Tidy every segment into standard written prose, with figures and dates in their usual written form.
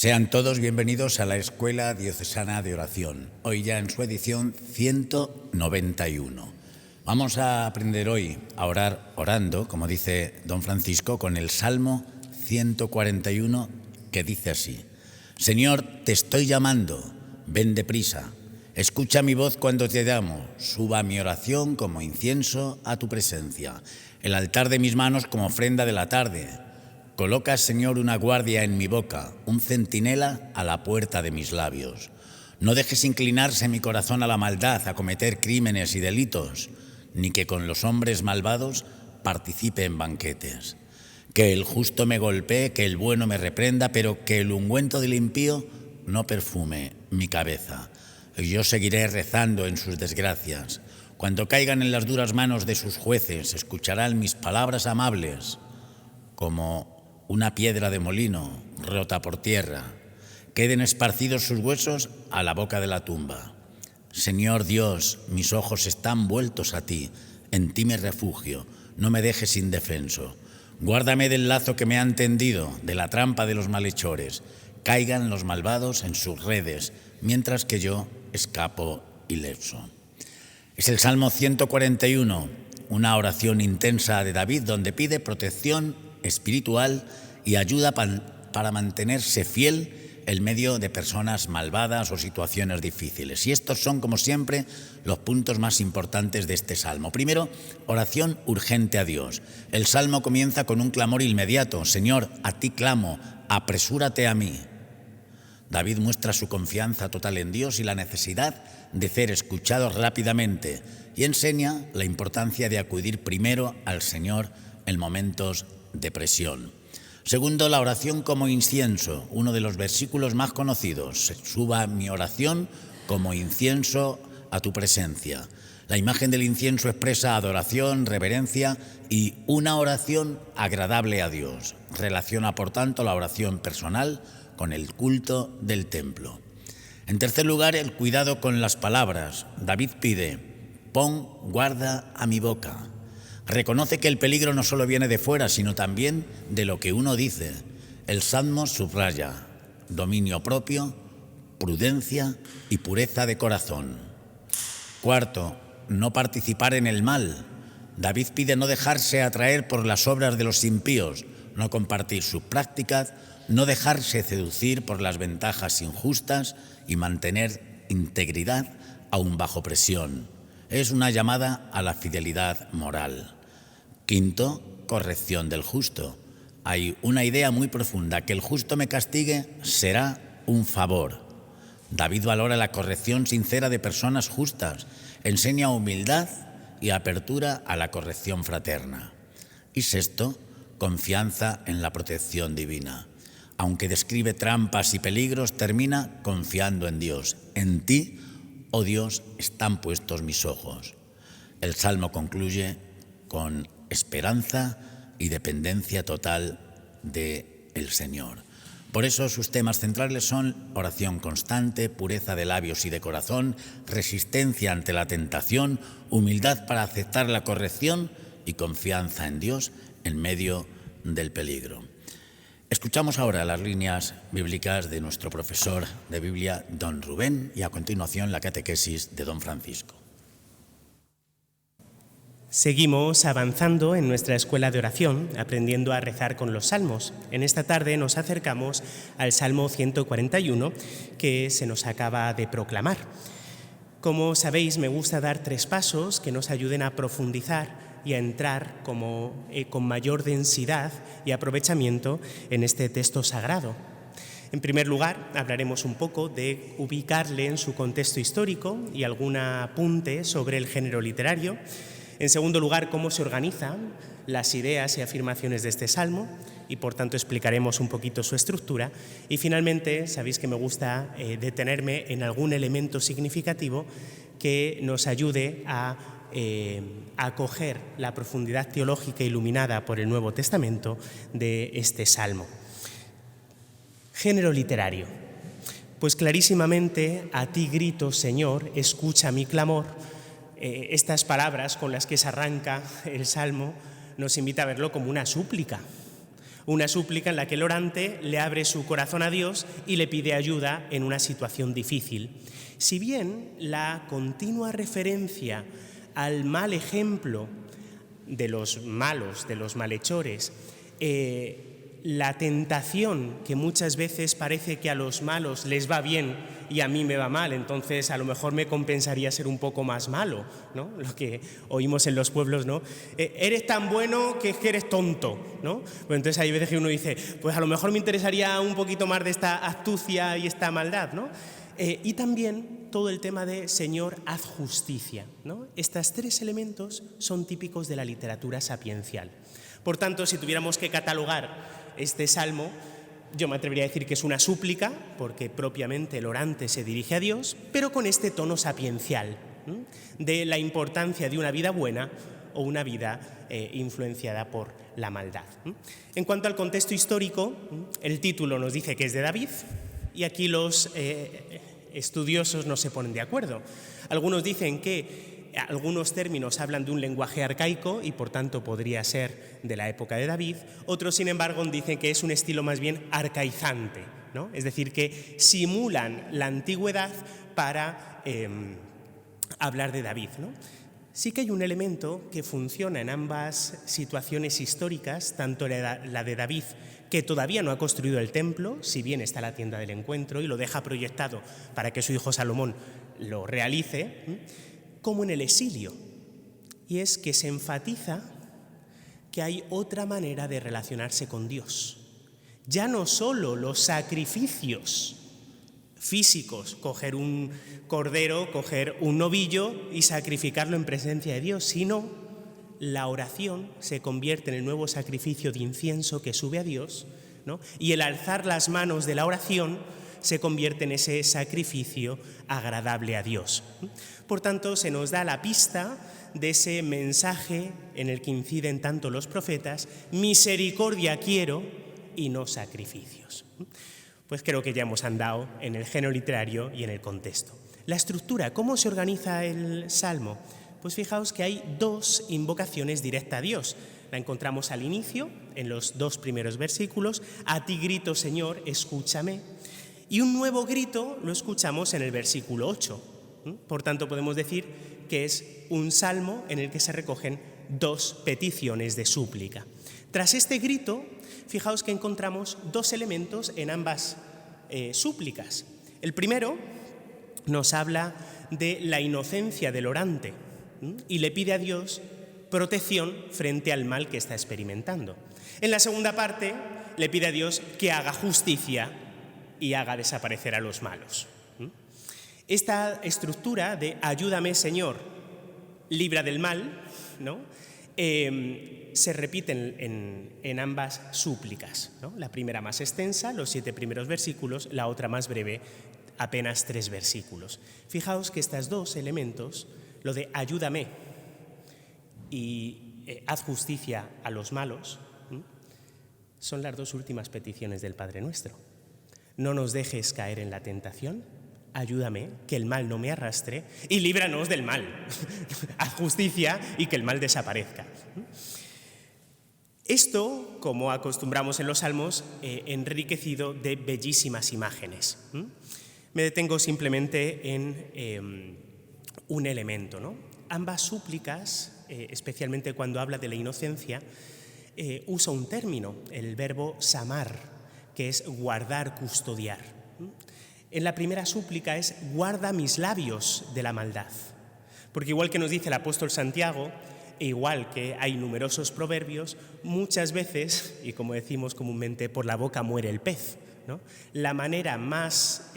Sean todos bienvenidos a la Escuela Diocesana de Oración, hoy ya en su edición 191. Vamos a aprender hoy a orar orando, como dice don Francisco, con el Salmo 141, que dice así: Señor, te estoy llamando, ven deprisa, escucha mi voz cuando te llamo, suba mi oración como incienso a tu presencia, el altar de mis manos como ofrenda de la tarde. Coloca, Señor, una guardia en mi boca, un centinela a la puerta de mis labios. No dejes inclinarse mi corazón a la maldad, a cometer crímenes y delitos, ni que con los hombres malvados participe en banquetes. Que el justo me golpee, que el bueno me reprenda, pero que el ungüento del impío no perfume mi cabeza. Yo seguiré rezando en sus desgracias. Cuando caigan en las duras manos de sus jueces, escucharán mis palabras amables, como una piedra de molino rota por tierra. Queden esparcidos sus huesos a la boca de la tumba. Señor Dios, mis ojos están vueltos a ti, en ti me refugio, no me dejes indefenso. Guárdame del lazo que me han tendido, de la trampa de los malhechores. Caigan los malvados en sus redes, mientras que yo escapo ileso. Es el Salmo 141, una oración intensa de David donde pide protección espiritual y ayuda para mantenerse fiel en medio de personas malvadas o situaciones difíciles. Y estos son, como siempre, los puntos más importantes de este salmo. Primero, oración urgente a Dios. El salmo comienza con un clamor inmediato: Señor, a ti clamo, apresúrate a mí. David muestra su confianza total en Dios y la necesidad de ser escuchado rápidamente, y enseña la importancia de acudir primero al Señor en momentos de presión. Segundo, la oración como incienso, uno de los versículos más conocidos: suba mi oración como incienso a tu presencia. La imagen del incienso expresa adoración, reverencia y una oración agradable a Dios. Relaciona, por tanto, la oración personal con el culto del templo. En tercer lugar, el cuidado con las palabras. David pide: pon guarda a mi boca. Reconoce que el peligro no solo viene de fuera, sino también de lo que uno dice. El Salmo subraya dominio propio, prudencia y pureza de corazón. Cuarto, no participar en el mal. David pide no dejarse atraer por las obras de los impíos, no compartir sus prácticas, no dejarse seducir por las ventajas injustas y mantener integridad aún bajo presión. Es una llamada a la fidelidad moral. Quinto, corrección del justo. Hay una idea muy profunda: que el justo me castigue será un favor. David valora la corrección sincera de personas justas, enseña humildad y apertura a la corrección fraterna. Y sexto, confianza en la protección divina. Aunque describe trampas y peligros, termina confiando en Dios. En ti, oh Dios, están puestos mis ojos. El Salmo concluye con esperanza y dependencia total del Señor. Por eso sus temas centrales son oración constante, pureza de labios y de corazón, resistencia ante la tentación, humildad para aceptar la corrección y confianza en Dios en medio del peligro. Escuchamos ahora las líneas bíblicas de nuestro profesor de Biblia, don Rubén, y a continuación la catequesis de don Francisco. Seguimos avanzando en nuestra escuela de oración, aprendiendo a rezar con los salmos. En esta tarde nos acercamos al Salmo 141, que se nos acaba de proclamar. Como sabéis, me gusta dar 3 pasos que nos ayuden a profundizar y a entrar con mayor densidad y aprovechamiento en este texto sagrado. En primer lugar, hablaremos un poco de ubicarle en su contexto histórico y algún apunte sobre el género literario. En segundo lugar, cómo se organizan las ideas y afirmaciones de este salmo y, por tanto, explicaremos un poquito su estructura. Y, finalmente, sabéis que me gusta detenerme en algún elemento significativo que nos ayude a acoger la profundidad teológica iluminada por el Nuevo Testamento de este salmo. Género literario. Pues clarísimamente, a ti grito, Señor, escucha mi clamor. Estas palabras con las que se arranca el salmo nos invita a verlo como una súplica, Una súplica en la que el orante le abre su corazón a Dios y le pide ayuda en una situación difícil. Si bien la continua referencia al mal ejemplo de los malos, de los malhechores, la tentación que muchas veces parece que a los malos les va bien y a mí me va mal, entonces a lo mejor me compensaría ser un poco más malo, ¿no? Lo que oímos en los pueblos, ¿no? Eres tan bueno que es que eres tonto, ¿no? Pues entonces hay veces que uno dice, pues a lo mejor me interesaría un poquito más de esta astucia y esta maldad, ¿no? Y también todo el tema de Señor, haz justicia, ¿no? Estos tres elementos son típicos de la literatura sapiencial. Por tanto, si tuviéramos que catalogar este salmo, yo me atrevería a decir que es una súplica, porque propiamente el orante se dirige a Dios, pero con este tono sapiencial, de la importancia de una vida buena o una vida influenciada por la maldad. En cuanto al contexto histórico, el título nos dice que es de David, y aquí los estudiosos no se ponen de acuerdo. Algunos dicen que algunos términos hablan de un lenguaje arcaico y por tanto podría ser de la época de David. Otros, sin embargo, dicen que es un estilo más bien arcaizante, ¿no? Es decir, que simulan la antigüedad para hablar de David, ¿no? Sí que hay un elemento que funciona en ambas situaciones históricas, tanto la de David, que todavía no ha construido el templo, si bien está la tienda del encuentro y lo deja proyectado para que su hijo Salomón lo realice, como en el exilio, y es que se enfatiza que hay otra manera de relacionarse con Dios. Ya no solo los sacrificios físicos, coger un cordero, coger un novillo y sacrificarlo en presencia de Dios, sino la oración se convierte en el nuevo sacrificio de incienso que sube a Dios, ¿no? Y el alzar las manos de la oración se convierte en ese sacrificio agradable a Dios. Por tanto, se nos da la pista de ese mensaje en el que inciden tanto los profetas: misericordia quiero y no sacrificios. Pues creo que ya hemos andado en el género literario y en el contexto. La estructura, ¿cómo se organiza el Salmo? Pues fijaos que hay dos invocaciones directas a Dios. La encontramos al inicio, en los 2 primeros versículos: a ti grito, Señor, escúchame. Y un nuevo grito lo escuchamos en el versículo 8. Por tanto, podemos decir que es un salmo en el que se recogen 2 peticiones de súplica. Tras este grito, fijaos que encontramos 2 elementos en ambas súplicas. El primero nos habla de la inocencia del orante y le pide a Dios protección frente al mal que está experimentando. En la segunda parte, le pide a Dios que haga justicia y haga desaparecer a los malos. Esta estructura de ayúdame, Señor, libra del mal, ¿no? Se repite en ambas súplicas, ¿no? La primera más extensa, los 7 primeros versículos; la otra más breve, apenas 3 versículos. Fijaos que estos 2 elementos, lo de ayúdame y haz justicia a los malos, son las 2 últimas peticiones del Padre Nuestro. No nos dejes caer en la tentación, ayúdame, que el mal no me arrastre, y líbranos del mal. Haz justicia y que el mal desaparezca. Esto, como acostumbramos en los salmos, enriquecido de bellísimas imágenes. Me detengo simplemente en un elemento, ¿no? Ambas súplicas, especialmente cuando habla de la inocencia, usa un término, el verbo samar, que es guardar, custodiar. En la primera súplica es: guarda mis labios de la maldad. Porque igual que nos dice el apóstol Santiago, e igual que hay numerosos proverbios, muchas veces, y como decimos comúnmente, por la boca muere el pez, ¿no? La manera más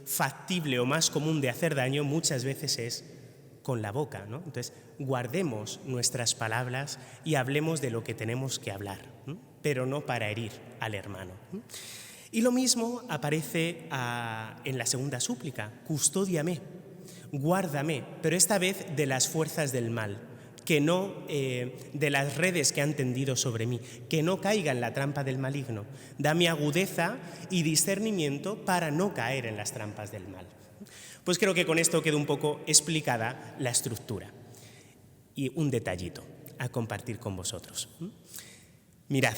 factible o más común de hacer daño muchas veces es con la boca, ¿no? Entonces, guardemos nuestras palabras y hablemos de lo que tenemos que hablar, pero no para herir al hermano. Y lo mismo aparece en la segunda súplica: custódiame, guárdame, pero esta vez de las fuerzas del mal, que no de las redes que han tendido sobre mí, que no caiga en la trampa del maligno. Dame agudeza y discernimiento para no caer en las trampas del mal. Pues creo que con esto queda un poco explicada la estructura. Y un detallito a compartir con vosotros. Mirad,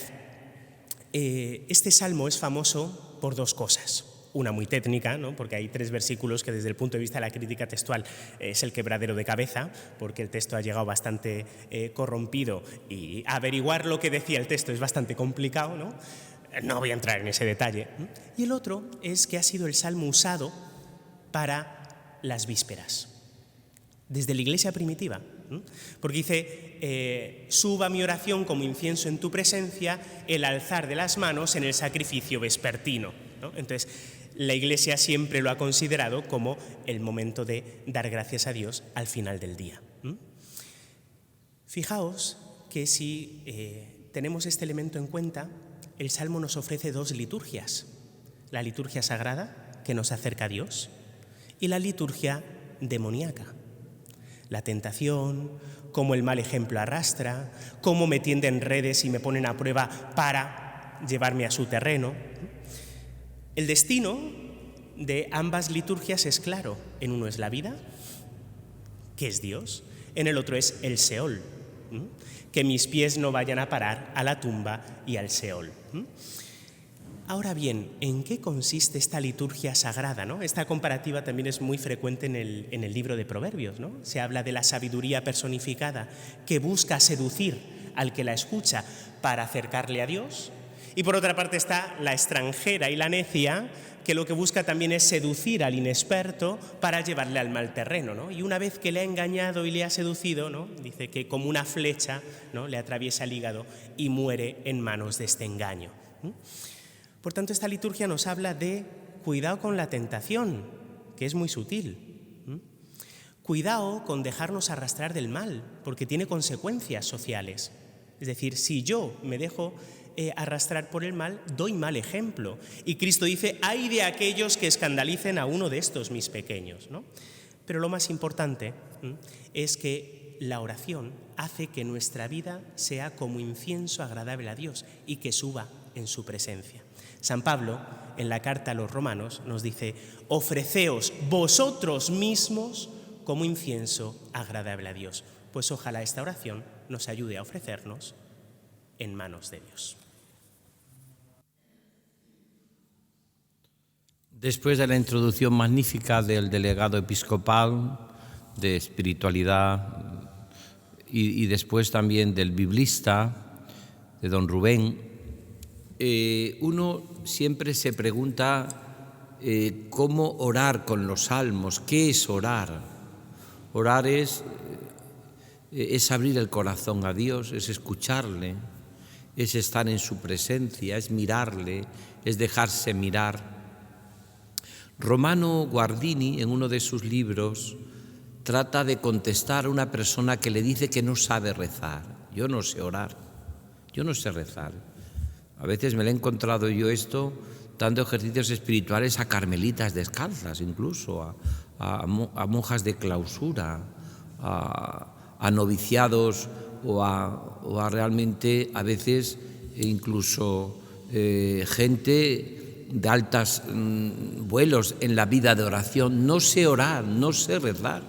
Este salmo es famoso por dos cosas. Una muy técnica, ¿no? Porque hay 3 versículos que desde el punto de vista de la crítica textual es el quebradero de cabeza, porque el texto ha llegado bastante corrompido y averiguar lo que decía el texto es bastante complicado, ¿no? No voy a entrar en ese detalle. Y el otro es que ha sido el salmo usado para las vísperas, desde la iglesia primitiva. Porque dice, suba mi oración como incienso en tu presencia, el alzar de las manos en el sacrificio vespertino, ¿no? Entonces, la Iglesia siempre lo ha considerado como el momento de dar gracias a Dios al final del día. Fijaos que si tenemos este elemento en cuenta, el Salmo nos ofrece 2 liturgias. La liturgia sagrada, que nos acerca a Dios, y la liturgia demoníaca. La tentación, cómo el mal ejemplo arrastra, cómo me tienden redes y me ponen a prueba para llevarme a su terreno. El destino de ambas liturgias es claro. En uno es la vida, que es Dios, en el otro es el Seol, que mis pies no vayan a parar a la tumba y al Seol. Ahora bien, ¿en qué consiste esta liturgia sagrada, ¿no? Esta comparativa también es muy frecuente en el libro de Proverbios, ¿no? Se habla de la sabiduría personificada que busca seducir al que la escucha para acercarle a Dios. Y por otra parte está la extranjera y la necia, que lo que busca también es seducir al inexperto para llevarle al mal terreno, ¿no? Y una vez que le ha engañado y le ha seducido, ¿no? Dice que como una flecha, ¿no? Le atraviesa el hígado y muere en manos de este engaño. Por tanto, esta liturgia nos habla de cuidado con la tentación, que es muy sutil. Cuidado con dejarnos arrastrar del mal, porque tiene consecuencias sociales. Es decir, si yo me dejo arrastrar por el mal, doy mal ejemplo. Y Cristo dice, ¡ay de aquellos que escandalicen a uno de estos mis pequeños! ¿No? Pero lo más importante es que la oración hace que nuestra vida sea como incienso agradable a Dios y que suba en su presencia. San Pablo, en la carta a los romanos, nos dice, ofreceos vosotros mismos como incienso agradable a Dios. Pues ojalá esta oración nos ayude a ofrecernos en manos de Dios. Después de la introducción magnífica del delegado episcopal de espiritualidad y después también del biblista, de don Rubén, uno siempre se pregunta cómo orar con los salmos. ¿Qué es orar? Orar es abrir el corazón a Dios, es escucharle, es estar en su presencia, es mirarle, es dejarse mirar. Romano Guardini, en uno de sus libros, trata de contestar a una persona que le dice que no sabe rezar. Yo no sé orar, yo no sé rezar. A veces me lo he encontrado yo esto dando ejercicios espirituales a carmelitas descalzas, incluso a monjas de clausura, a noviciados o a realmente a veces incluso gente de altos vuelos en la vida de oración. No sé orar, no sé rezar.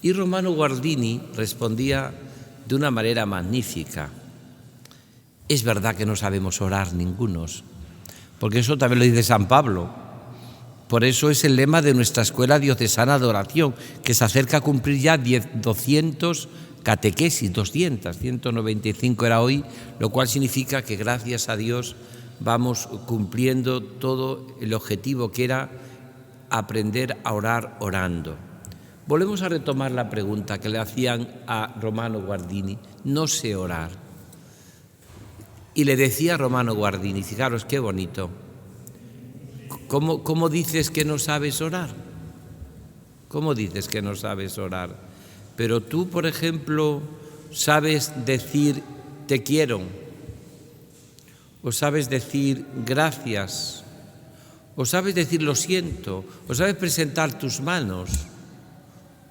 Y Romano Guardini respondía de una manera magnífica. Es verdad que no sabemos orar ningunos, porque eso también lo dice San Pablo. Por eso es el lema de nuestra Escuela Diocesana de Oración, que se acerca a cumplir ya 200 catequesis, 195 era hoy, lo cual significa que gracias a Dios vamos cumpliendo todo el objetivo que era aprender a orar orando. Volvemos a retomar la pregunta que le hacían a Romano Guardini. No sé orar. Y le decía Romano Guardini, fijaros qué bonito, ¿cómo dices que no sabes orar? ¿Cómo dices que no sabes orar? Pero tú, por ejemplo, sabes decir te quiero, o sabes decir gracias, o sabes decir lo siento, o sabes presentar tus manos,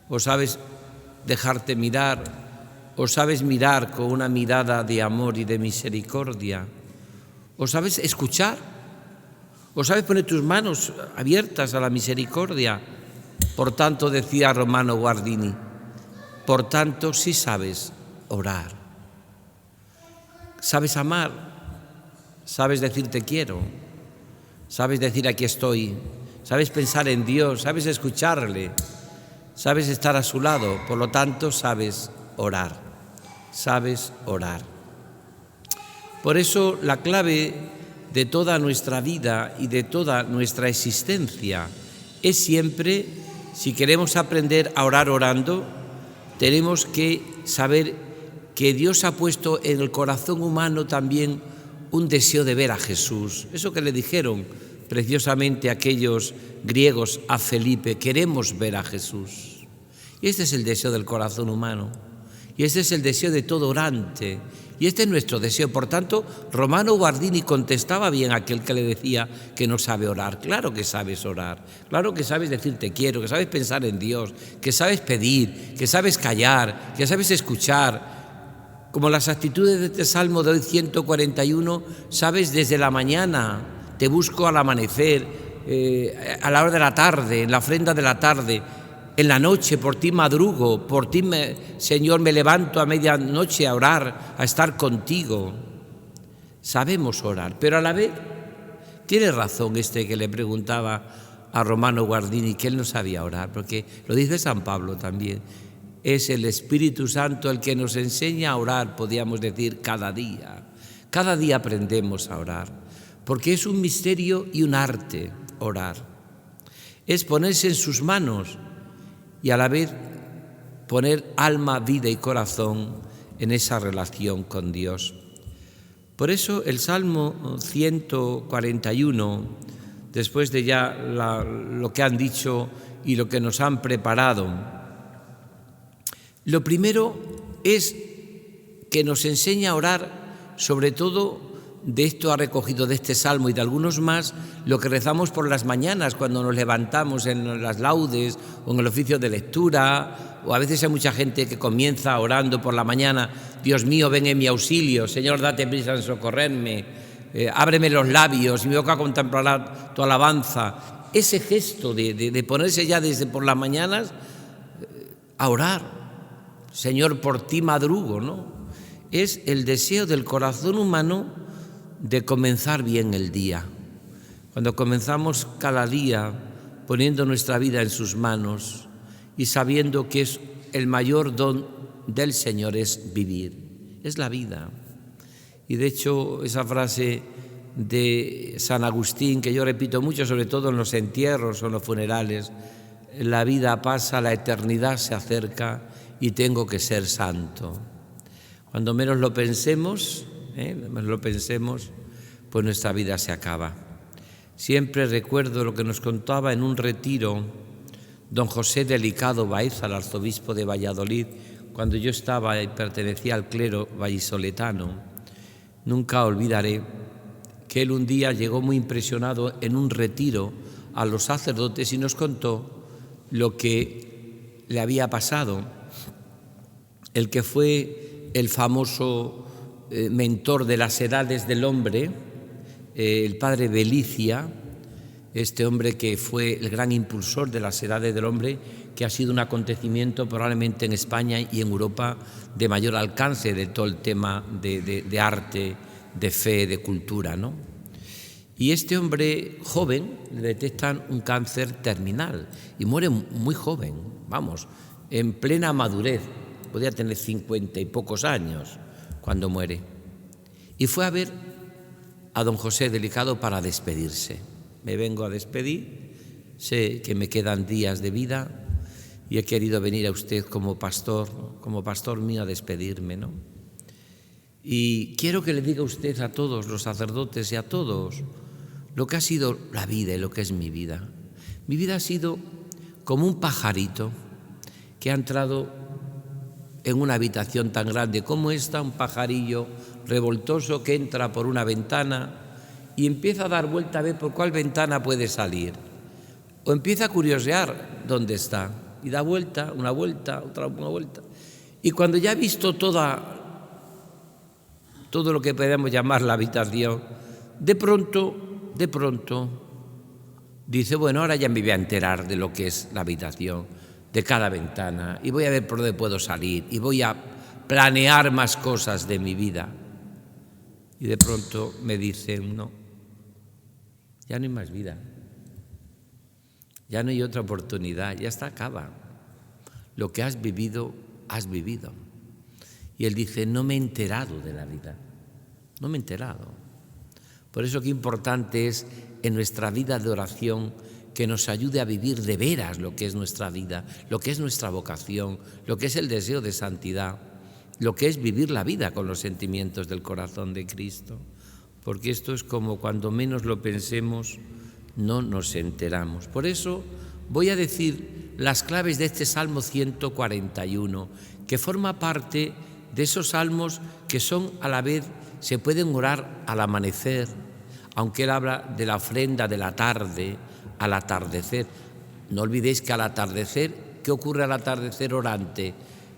o sabes dejarte mirar, o sabes mirar con una mirada de amor y de misericordia, o sabes escuchar, o sabes poner tus manos abiertas a la misericordia. Por tanto, decía Romano Guardini, por tanto sí sabes orar. Sabes amar, sabes decir te quiero, sabes decir aquí estoy, sabes pensar en Dios, sabes escucharle, sabes estar a su lado, por lo tanto sabes orar, sabes orar. Por eso la clave de toda nuestra vida y de toda nuestra existencia es siempre, si queremos aprender a orar orando, tenemos que saber que Dios ha puesto en el corazón humano también un deseo de ver a Jesús. Eso que le dijeron preciosamente aquellos griegos a Felipe, queremos ver a Jesús. Y este es el deseo del corazón humano, y este es el deseo de todo orante, y este es nuestro deseo. Por tanto, Romano Guardini contestaba bien a aquel que le decía que no sabe orar. Claro que sabes orar, claro que sabes decir te quiero, que sabes pensar en Dios, que sabes pedir, que sabes callar, que sabes escuchar. Como las actitudes de este Salmo de hoy 141, sabes desde la mañana, te busco al amanecer, a la hora de la tarde, en la ofrenda de la tarde, en la noche, por ti madrugo, por ti, Señor, me levanto a medianoche a orar, a estar contigo. Sabemos orar, pero a la vez tiene razón este que le preguntaba a Romano Guardini, que él no sabía orar, porque lo dice San Pablo también. Es el Espíritu Santo el que nos enseña a orar, podríamos decir, cada día. Cada día aprendemos a orar, porque es un misterio y un arte orar. Es ponerse en sus manos y a la vez poner alma, vida y corazón en esa relación con Dios. Por eso el Salmo 141, después de ya lo que han dicho y lo que nos han preparado, lo primero es que nos enseña a orar, sobre todo de esto ha recogido de este salmo y de algunos más, lo que rezamos por las mañanas cuando nos levantamos en las laudes o en el oficio de lectura, o a veces hay mucha gente que comienza orando por la mañana: Dios mío, ven en mi auxilio, Señor, date prisa en socorrerme, ábreme los labios y mi boca contemplará tu alabanza. Ese gesto de ponerse ya desde por las mañanas a orar, Señor, por ti madrugo, ¿no? Es el deseo del corazón humano de comenzar bien el día. Cuando comenzamos cada día poniendo nuestra vida en sus manos y sabiendo que es el mayor don del Señor es vivir, es la vida. Y de hecho esa frase de San Agustín, que yo repito mucho, sobre todo en los entierros o en los funerales: la vida pasa, la eternidad se acerca y tengo que ser santo. Cuando menos lo pensemos, pues nuestra vida se acaba. Siempre recuerdo lo que nos contaba en un retiro don José Delicado Baeza, el arzobispo de Valladolid, cuando yo estaba y pertenecía al clero vallisoletano. Nunca olvidaré que él un día llegó muy impresionado en un retiro a los sacerdotes y nos contó lo que le había pasado. El que fue el famoso mentor de las edades del hombre, el padre Belicia, este hombre que fue el gran impulsor de las edades del hombre, que ha sido un acontecimiento probablemente en España y en Europa de mayor alcance de todo el tema de arte, de fe, de cultura, ¿no? Y este hombre joven le detectan un cáncer terminal y muere muy joven, vamos, en plena madurez, podía tener 50 y pocos años cuando muere. Y fue a ver a don José Delicado para despedirse. Me vengo a despedir, sé que me quedan días de vida y he querido venir a usted como pastor mío a despedirme, ¿no? Y quiero que le diga usted a todos los sacerdotes y a todos lo que ha sido la vida y lo que es mi vida. Mi vida ha sido como un pajarito que ha entrado en una habitación tan grande como esta, un pajarillo revoltoso que entra por una ventana y empieza a dar vuelta a ver por cuál ventana puede salir. O empieza a curiosear dónde está y da vuelta, una vuelta, otra una vuelta. Y cuando ya ha visto todo lo que podemos llamar la habitación, de pronto dice: bueno, ahora ya me voy a enterar de lo que es la habitación, de cada ventana, y voy a ver por dónde puedo salir y voy a planear más cosas de mi vida. Y de pronto me dicen, no, ya no hay más vida, ya no hay otra oportunidad, ya está, acaba. Lo que has vivido, has vivido. Y él dice, no me he enterado de la vida, no me he enterado. Por eso qué importante es en nuestra vida de oración que nos ayude a vivir de veras lo que es nuestra vida, lo que es nuestra vocación, lo que es el deseo de santidad, lo que es vivir la vida con los sentimientos del corazón de Cristo. Porque esto es como cuando menos lo pensemos, no nos enteramos. Por eso voy a decir las claves de este Salmo 141, que forma parte de esos salmos que son a la vez, se pueden orar al amanecer, aunque él habla de la ofrenda de la tarde, al atardecer. No olvidéis que al atardecer, ¿qué ocurre al atardecer orante?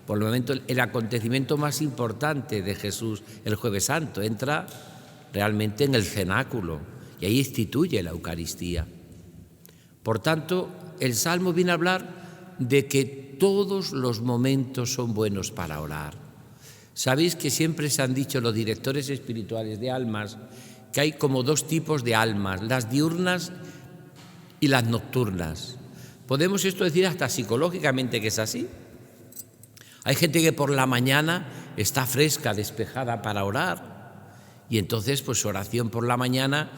Por el momento, el acontecimiento más importante de Jesús, el Jueves Santo, entra realmente en el cenáculo y ahí instituye la Eucaristía. Por tanto, el Salmo viene a hablar de que todos los momentos son buenos para orar. Sabéis que siempre se han dicho los directores espirituales de almas que hay como dos tipos de almas, las diurnas y las nocturnas. Podemos esto decir hasta psicológicamente que es así. Hay gente que por la mañana está fresca, despejada para orar y entonces pues su oración por la mañana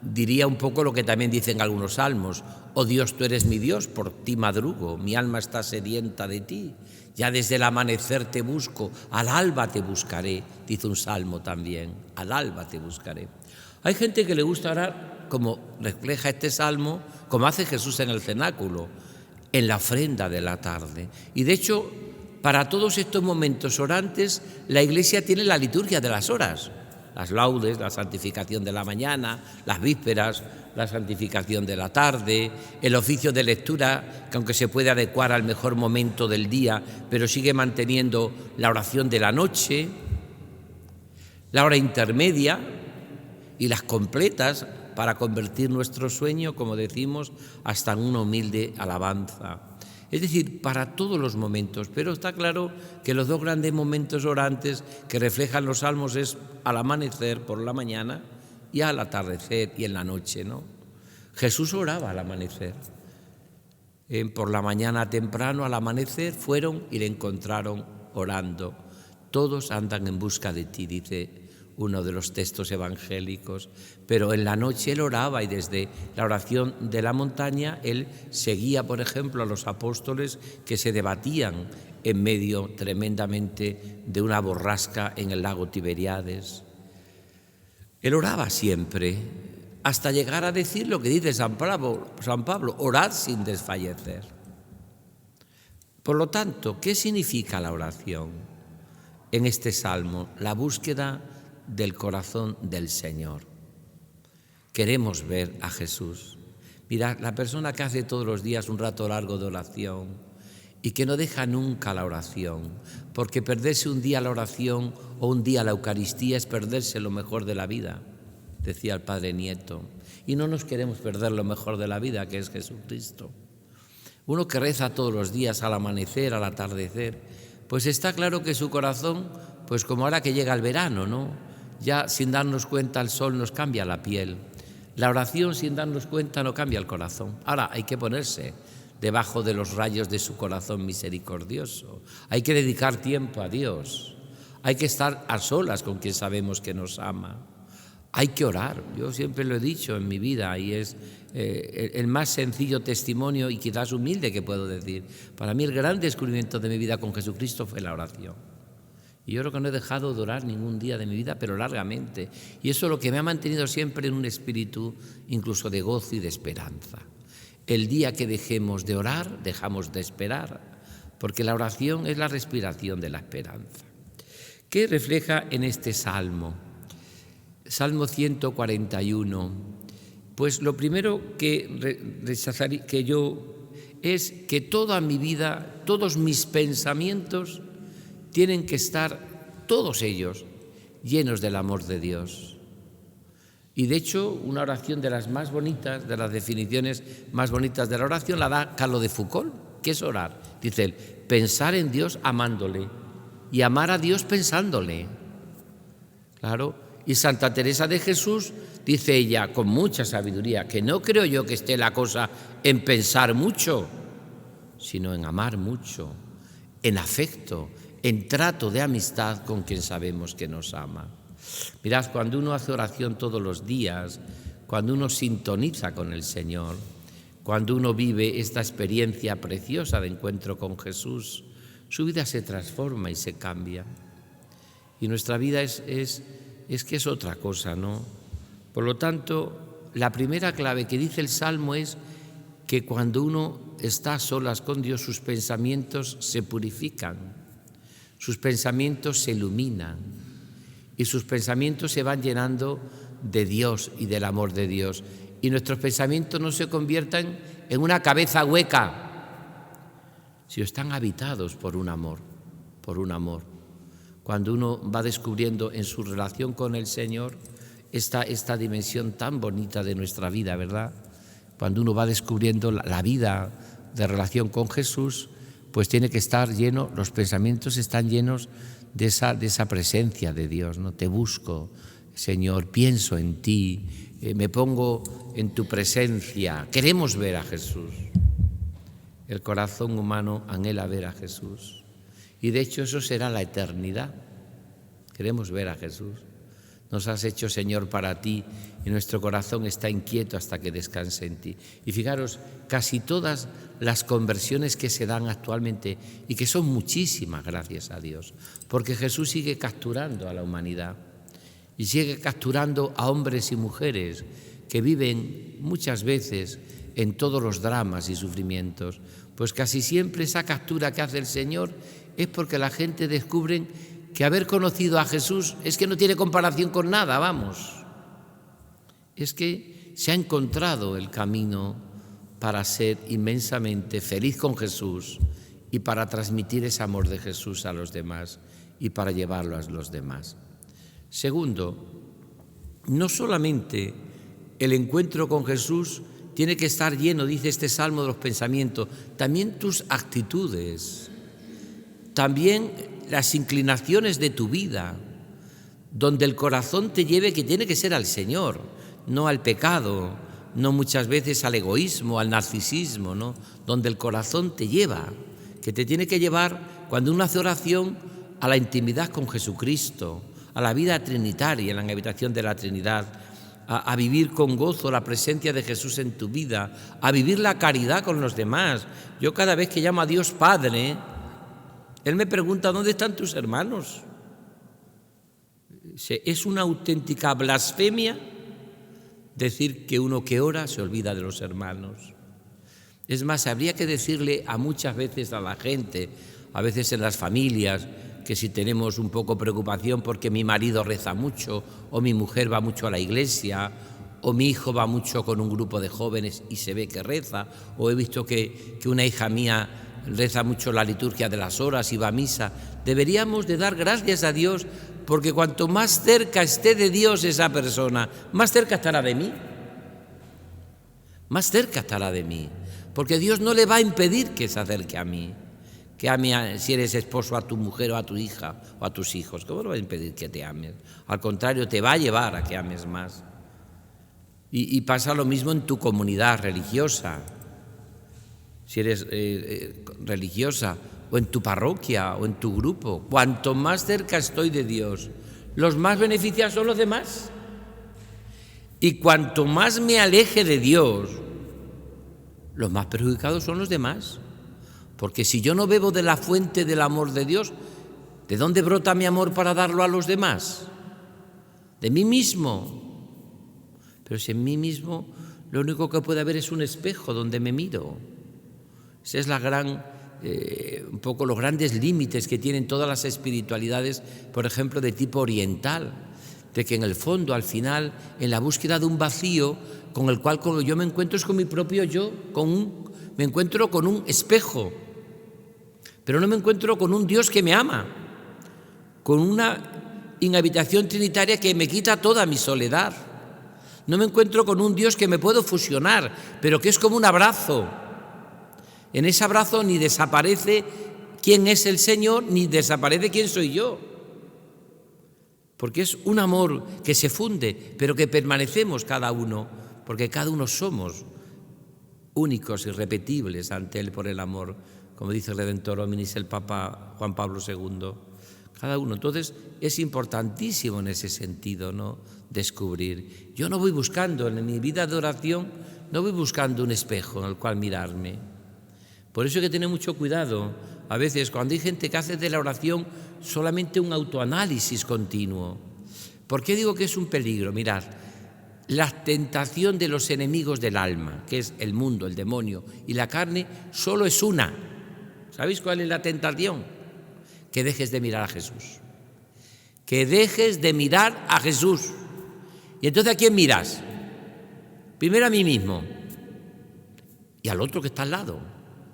diría un poco lo que también dicen algunos salmos. Oh Dios, tú eres mi Dios, por ti madrugo, mi alma está sedienta de ti. Ya desde el amanecer te busco, al alba te buscaré, dice un salmo también, al alba te buscaré. Hay gente que le gusta orar, como refleja este salmo, como hace Jesús en el cenáculo, en la ofrenda de la tarde. Y de hecho, para todos estos momentos orantes, la Iglesia tiene la liturgia de las horas. Las laudes, la santificación de la mañana, las vísperas, la santificación de la tarde, el oficio de lectura, que aunque se puede adecuar al mejor momento del día, pero sigue manteniendo la oración de la noche, la hora intermedia y las completas para convertir nuestro sueño, como decimos, hasta en una humilde alabanza. Es decir, para todos los momentos, pero está claro que los dos grandes momentos orantes que reflejan los salmos es al amanecer por la mañana y al atardecer y en la noche, ¿no? Jesús oraba al amanecer. Por la mañana temprano, al amanecer, fueron y le encontraron orando. Todos andan en busca de ti, dice uno de los textos evangélicos, pero en la noche él oraba y desde la oración de la montaña él seguía, por ejemplo, a los apóstoles que se debatían en medio tremendamente de una borrasca en el lago Tiberíades. Él oraba siempre, hasta llegar a decir lo que dice San Pablo, orad sin desfallecer. Por lo tanto, ¿qué significa la oración en este salmo? La búsqueda del corazón del Señor. Queremos ver a Jesús. Mirad, la persona que hace todos los días un rato largo de oración y que no deja nunca la oración, porque perderse un día la oración o un día la Eucaristía es perderse lo mejor de la vida, decía el Padre Nieto. Y no nos queremos perder lo mejor de la vida, que es Jesucristo. Uno que reza todos los días al amanecer, al atardecer, pues está claro que su corazón, pues como ahora que llega el verano, ¿no? Ya sin darnos cuenta el sol nos cambia la piel. La oración sin darnos cuenta no cambia el corazón. Ahora hay que ponerse debajo de los rayos de su corazón misericordioso. Hay que dedicar tiempo a Dios. Hay que estar a solas con quien sabemos que nos ama. Hay que orar. Yo siempre lo he dicho en mi vida y es el más sencillo testimonio y quizás humilde que puedo decir. Para mí el gran descubrimiento de mi vida con Jesucristo fue la oración. Y yo creo que no he dejado de orar ningún día de mi vida, pero largamente. Y eso es lo que me ha mantenido siempre en un espíritu incluso de gozo y de esperanza. El día que dejemos de orar, dejamos de esperar, porque la oración es la respiración de la esperanza. ¿Qué refleja en este salmo? Salmo 141. Pues lo primero que yo es que toda mi vida, todos mis pensamientos tienen que estar, todos ellos, llenos del amor de Dios. Y de hecho, una oración de las más bonitas, de las definiciones más bonitas de la oración, la da Carlo de Foucault. ¿Qué es orar? Dice él, pensar en Dios amándole y amar a Dios pensándole. Claro, Y Santa Teresa de Jesús, dice ella con mucha sabiduría, que no creo yo que esté la cosa en pensar mucho, sino en amar mucho, en afecto, en trato de amistad con quien sabemos que nos ama. Mirad, cuando uno hace oración todos los días, cuando uno sintoniza con el Señor, cuando uno vive esta experiencia preciosa de encuentro con Jesús, su vida se transforma y se cambia. Y nuestra vida es que es otra cosa, ¿no? Por lo tanto, la primera clave que dice el Salmo es que cuando uno está a solas con Dios, sus pensamientos se purifican, sus pensamientos se iluminan y sus pensamientos se van llenando de Dios y del amor de Dios. Y nuestros pensamientos no se conviertan en una cabeza hueca, sino están habitados por un amor, por un amor. Cuando uno va descubriendo en su relación con el Señor esta dimensión tan bonita de nuestra vida, ¿verdad? Cuando uno va descubriendo la vida de relación con Jesús, pues tiene que estar lleno, los pensamientos están llenos de esa presencia de Dios, ¿no? Te busco, Señor, pienso en ti, me pongo en tu presencia. Queremos ver a Jesús. El corazón humano anhela ver a Jesús. Y de hecho eso será la eternidad. Queremos ver a Jesús. Nos has hecho, Señor, para ti y nuestro corazón está inquieto hasta que descanse en ti. Y fijaros, casi todas las conversiones que se dan actualmente, y que son muchísimas, gracias a Dios, porque Jesús sigue capturando a la humanidad y sigue capturando a hombres y mujeres que viven muchas veces en todos los dramas y sufrimientos. Pues casi siempre esa captura que hace el Señor es porque la gente descubre que haber conocido a Jesús es que no tiene comparación con nada, vamos. Es que se ha encontrado el camino para ser inmensamente feliz con Jesús y para transmitir ese amor de Jesús a los demás y para llevarlo a los demás. Segundo, no solamente el encuentro con Jesús tiene que estar lleno, dice este salmo, de los pensamientos, también tus actitudes, también las inclinaciones de tu vida, donde el corazón te lleve, que tiene que ser al Señor, no al pecado, no muchas veces al egoísmo, al narcisismo, ¿no? Donde el corazón te lleva, que te tiene que llevar, cuando uno hace oración, a la intimidad con Jesucristo, a la vida trinitaria, en la habitación de la Trinidad, a vivir con gozo la presencia de Jesús en tu vida, a vivir la caridad con los demás. Yo cada vez que llamo a Dios Padre, Él me pregunta, ¿dónde están tus hermanos? Es una auténtica blasfemia decir que uno que ora se olvida de los hermanos. Es más, habría que decirle a muchas veces a la gente, a veces en las familias, que si tenemos un poco preocupación porque mi marido reza mucho, o mi mujer va mucho a la iglesia, o mi hijo va mucho con un grupo de jóvenes y se ve que reza, o he visto que una hija mía reza mucho la liturgia de las horas y va a misa, deberíamos de dar gracias a Dios, porque cuanto más cerca esté de Dios esa persona, más cerca estará de mí. Más cerca estará de mí, porque Dios no le va a impedir que se acerque a mí. Que ame, si eres esposo, a tu mujer o a tu hija o a tus hijos. ¿Cómo le va a impedir que te ames? Al contrario, te va a llevar a que ames más. Y pasa lo mismo en tu comunidad religiosa. Si eres religiosa, o en tu parroquia, o en tu grupo. Cuanto más cerca estoy de Dios, los más beneficiados son los demás. Y cuanto más me aleje de Dios, los más perjudicados son los demás. Porque si yo no bebo de la fuente del amor de Dios, ¿de dónde brota mi amor para darlo a los demás? De mí mismo. Pero si en mí mismo lo único que puede haber es un espejo donde me miro. Esa es la un poco los grandes límites que tienen todas las espiritualidades, por ejemplo, de tipo oriental, de que en el fondo, al final, en la búsqueda de un vacío con el cual yo me encuentro es con mi propio yo, me encuentro con un espejo. Pero no me encuentro con un Dios que me ama, con una inhabitación trinitaria que me quita toda mi soledad. No me encuentro con un Dios que me puedo fusionar, pero que es como un abrazo. En ese abrazo ni desaparece quién es el Señor, ni desaparece quién soy yo. porque es un amor que se funde, pero que permanecemos cada uno, porque cada uno somos únicos, irrepetibles ante Él por el amor, como dice Redentor Hominis el Papa Juan Pablo II. Cada uno. Entonces, es importantísimo en ese sentido, ¿no?, descubrir. Yo no voy buscando, en mi vida de oración, no voy buscando un espejo en el cual mirarme. Por eso hay que tener mucho cuidado. A veces, cuando hay gente que hace de la oración solamente un autoanálisis continuo. ¿Por qué digo que es un peligro? Mirad, la tentación de los enemigos del alma, que es el mundo, el demonio y la carne, solo es una. ¿Sabéis cuál es la tentación? Que dejes de mirar a Jesús. Que dejes de mirar a Jesús. ¿Y entonces a quién miras? Primero a mí mismo y al otro que está al lado.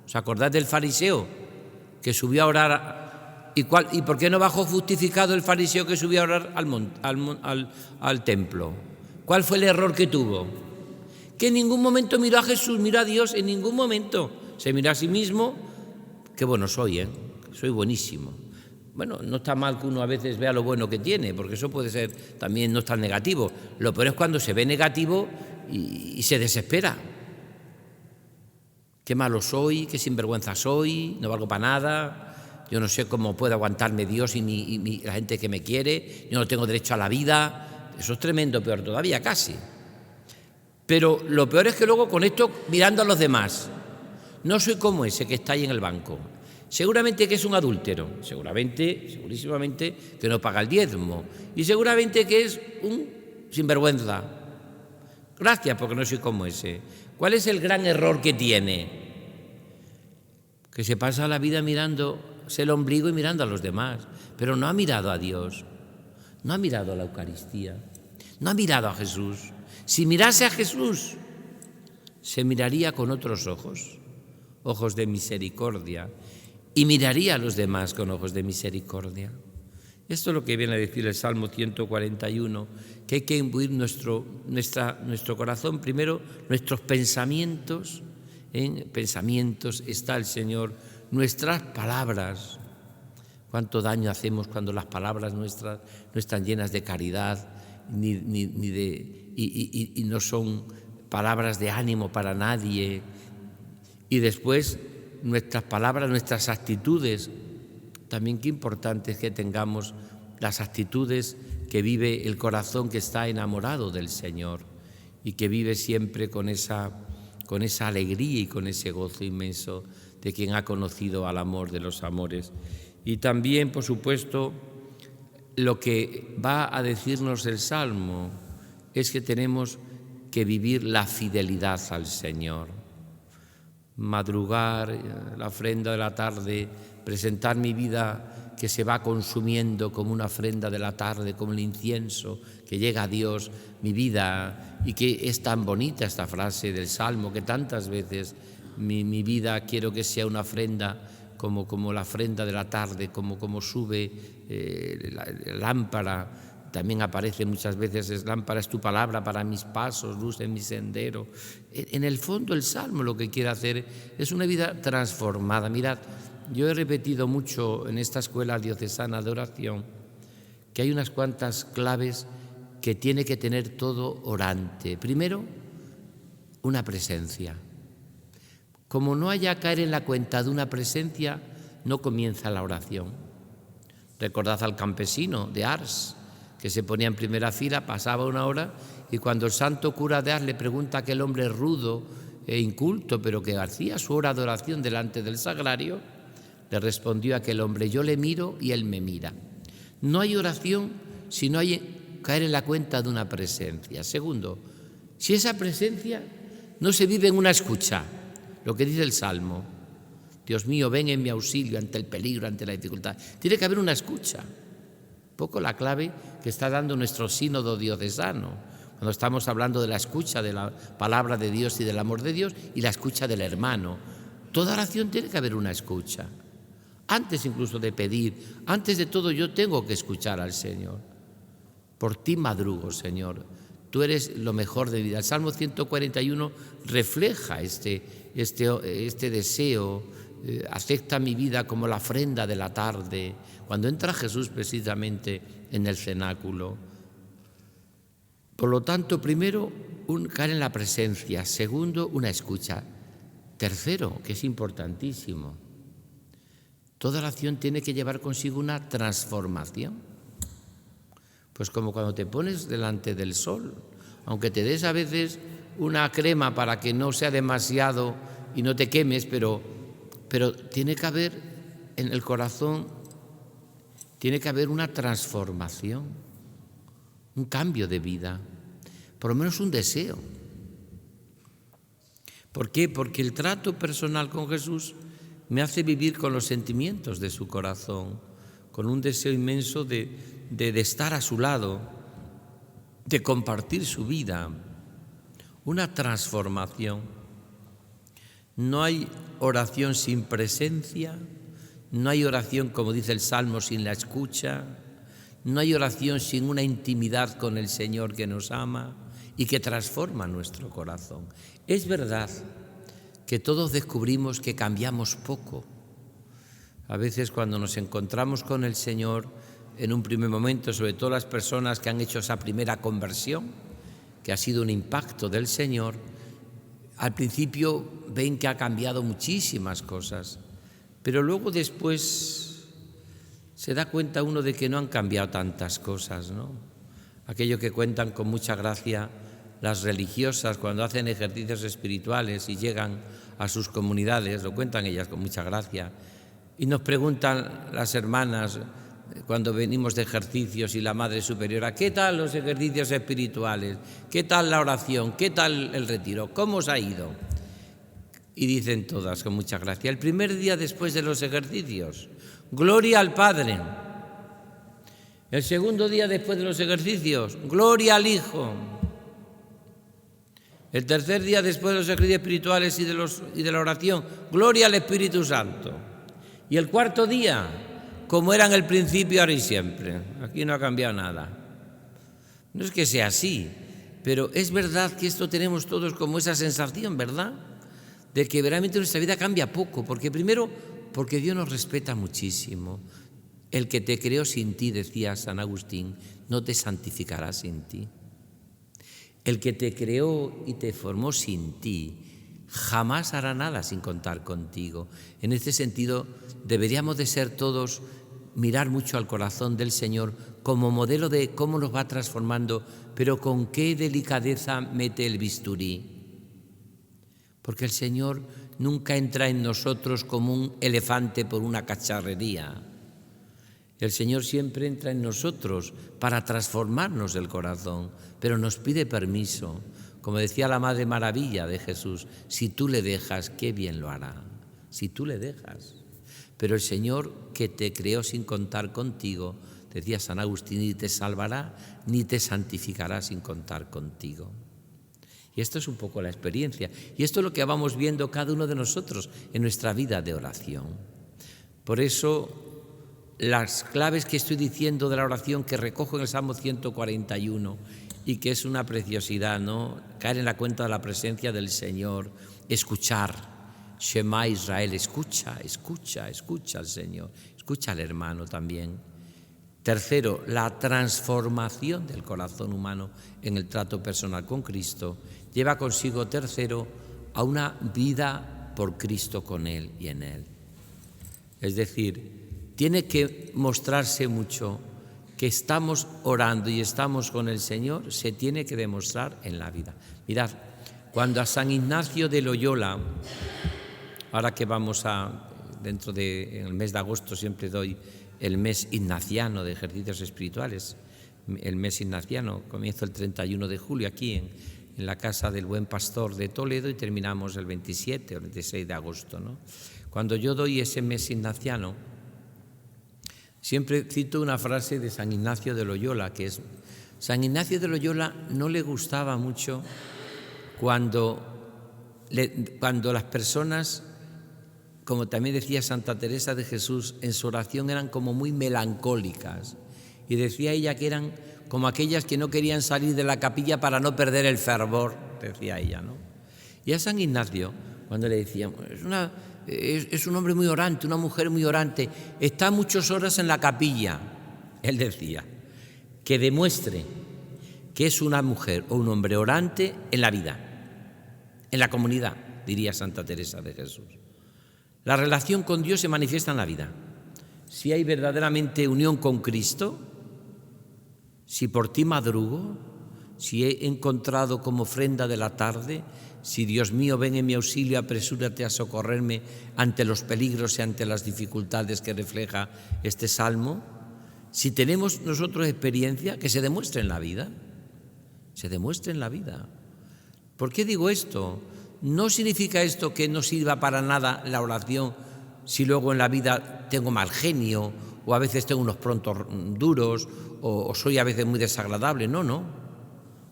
¿Os acordáis del fariseo que subió a orar? ¿Y por qué no bajó justificado el fariseo que subió a orar al templo? ¿Cuál fue el error que tuvo? Que en ningún momento miró a Jesús, miró a Dios, en ningún momento. Se miró a sí mismo. Qué bueno soy, soy buenísimo. Bueno, no está mal que uno a veces vea lo bueno que tiene, porque eso puede ser también no tan negativo. Lo peor es cuando se ve negativo y se desespera. Qué malo soy, qué sinvergüenza soy, no valgo para nada, yo no sé cómo puede aguantarme Dios y la gente que me quiere, yo no tengo derecho a la vida. Eso es tremendo, peor todavía, casi. Pero lo peor es que luego con esto, mirando a los demás, no soy como ese que está ahí en el banco. Seguramente que es un adúltero, segurísimamente que no paga el diezmo y seguramente que es un sinvergüenza. Gracias, porque no soy como ese. ¿Cuál es el gran error que tiene? Que se pasa la vida mirándose el ombligo y mirando a los demás, pero no ha mirado a Dios, no ha mirado a la Eucaristía, no ha mirado a Jesús. Si mirase a Jesús, se miraría con otros ojos, ojos de misericordia, y miraría a los demás con ojos de misericordia. Esto es lo que viene a decir el Salmo 141, que hay que imbuir nuestro corazón, primero nuestros pensamientos. En pensamientos está el Señor, nuestras palabras. Cuánto daño hacemos cuando las palabras nuestras no están llenas de caridad y no son palabras de ánimo para nadie. Y después nuestras palabras, nuestras actitudes. También qué importante es que tengamos las actitudes que vive el corazón que está enamorado del Señor y que vive siempre con esa alegría y con ese gozo inmenso de quien ha conocido al amor de los amores. Y también, por supuesto, lo que va a decirnos el Salmo es que tenemos que vivir la fidelidad al Señor. Madrugar, la ofrenda de la tarde, presentar mi vida que se va consumiendo como una ofrenda de la tarde, como el incienso que llega a Dios, mi vida, y que es tan bonita esta frase del Salmo, que tantas veces mi vida quiero que sea una ofrenda como la ofrenda de la tarde, como sube la lámpara. También aparece muchas veces, lámpara es tu palabra para mis pasos, luz en mi sendero. En el fondo el Salmo lo que quiere hacer es una vida transformada. Mirad, yo he repetido mucho en esta escuela diocesana de oración que hay unas cuantas claves que tiene que tener todo orante. Primero, una presencia. Como no haya caer en la cuenta de una presencia, no comienza la oración. Recordad al campesino de Ars, que se ponía en primera fila, pasaba una hora y cuando el santo cura de Ars le pregunta a aquel hombre rudo e inculto, pero que hacía su hora de oración delante del sagrario, le respondió aquel hombre: yo le miro y él me mira. No hay oración si no hay caer en la cuenta de una presencia. Segundo, si esa presencia no se vive en una escucha, lo que dice el Salmo, Dios mío, ven en mi auxilio ante el peligro, ante la dificultad. Tiene que haber una escucha. Poco la clave que está dando nuestro sínodo diocesano, cuando estamos hablando de la escucha de la palabra de Dios y del amor de Dios y la escucha del hermano. Toda oración tiene que haber una escucha. Antes incluso de pedir, antes de todo yo tengo que escuchar al Señor. Por ti madrugo, Señor. Tú eres lo mejor de vida. El Salmo 141 refleja este deseo acepta mi vida como la ofrenda de la tarde. Cuando entra Jesús precisamente en el cenáculo. Por lo tanto, primero, caer en la presencia. Segundo, una escucha. Tercero, que es importantísimo, toda oración tiene que llevar consigo una transformación. Pues como cuando te pones delante del sol, aunque te des a veces una crema para que no sea demasiado y no te quemes, pero tiene que haber en el corazón, tiene que haber una transformación, un cambio de vida, por lo menos un deseo. ¿Por qué? Porque el trato personal con Jesús me hace vivir con los sentimientos de su corazón, con un deseo inmenso de estar a su lado, de compartir su vida, una transformación. No hay oración sin presencia, no hay oración, como dice el Salmo, sin la escucha, no hay oración sin una intimidad con el Señor que nos ama y que transforma nuestro corazón. Es verdad que todos descubrimos que cambiamos poco. A veces cuando nos encontramos con el Señor, en un primer momento, sobre todo las personas que han hecho esa primera conversión, que ha sido un impacto del Señor, al principio ven que ha cambiado muchísimas cosas, pero luego después se da cuenta uno de que no han cambiado tantas cosas, ¿no? Aquello que cuentan con mucha gracia las religiosas cuando hacen ejercicios espirituales y llegan a sus comunidades, lo cuentan ellas con mucha gracia, y nos preguntan las hermanas cuando venimos de ejercicios y la Madre Superiora, ¿qué tal los ejercicios espirituales? ¿Qué tal la oración? ¿Qué tal el retiro? ¿Cómo os ha ido? Y dicen todas con mucha gracia, el primer día después de los ejercicios, gloria al Padre. El segundo día después de los ejercicios, gloria al Hijo. El tercer día después de los ejercicios espirituales y de la oración, gloria al Espíritu Santo. Y el cuarto día, como era en el principio, ahora y siempre. Aquí no ha cambiado nada. No es que sea así, pero es verdad que esto tenemos todos como esa sensación, ¿verdad? De que verdaderamente nuestra vida cambia poco, porque primero, porque Dios nos respeta muchísimo. El que te creó sin ti, decía San Agustín, no te santificará sin ti. El que te creó y te formó sin ti, jamás hará nada sin contar contigo. En este sentido, deberíamos de ser todos, mirar mucho al corazón del Señor como modelo de cómo nos va transformando, pero con qué delicadeza mete el bisturí. Porque el Señor nunca entra en nosotros como un elefante por una cacharrería. El Señor siempre entra en nosotros para transformarnos el corazón, pero nos pide permiso. Como decía la Madre Maravilla de Jesús, si tú le dejas, qué bien lo hará. Si tú le dejas. Pero el Señor que te creó sin contar contigo, decía San Agustín, ni te salvará ni te santificará sin contar contigo. Y esto es un poco la experiencia. Y esto es lo que vamos viendo cada uno de nosotros en nuestra vida de oración. Por eso, las claves que estoy diciendo de la oración que recojo en el Salmo 141 y que es una preciosidad, ¿no? Caer en la cuenta de la presencia del Señor, escuchar. Shema Israel, escucha, escucha, escucha al Señor, escucha al hermano también. Tercero, la transformación del corazón humano en el trato personal con Cristo lleva consigo, tercero, a una vida por Cristo con Él y en Él. Es decir, tiene que mostrarse mucho que estamos orando y estamos con el Señor, se tiene que demostrar en la vida. Mirad, cuando a San Ignacio de Loyola, ahora que vamos en el mes de agosto siempre doy el mes ignaciano de ejercicios espirituales, el mes ignaciano, comienzo el 31 de julio aquí en la Casa del Buen Pastor de Toledo y terminamos el 27 o el 26 de agosto, ¿no? Cuando yo doy ese mes ignaciano, siempre cito una frase de San Ignacio de Loyola, que es, San Ignacio de Loyola no le gustaba mucho cuando las personas, como también decía Santa Teresa de Jesús, en su oración eran como muy melancólicas. Y decía ella que eran como aquellas que no querían salir de la capilla para no perder el fervor, decía ella, ¿no? Y a San Ignacio, cuando le decíamos, es un hombre muy orante, una mujer muy orante, está muchas horas en la capilla. Él decía, que demuestre que es una mujer o un hombre orante en la vida, en la comunidad, diría Santa Teresa de Jesús. La relación con Dios se manifiesta en la vida. Si hay verdaderamente unión con Cristo, si por ti madrugo, si he encontrado como ofrenda de la tarde, si Dios mío ven en mi auxilio, apresúrate a socorrerme ante los peligros y ante las dificultades que refleja este salmo, si tenemos nosotros experiencia, que se demuestre en la vida, se demuestre en la vida. ¿Por qué digo esto? No significa esto que no sirva para nada la oración si luego en la vida tengo mal genio o a veces tengo unos prontos duros o soy a veces muy desagradable. No, no.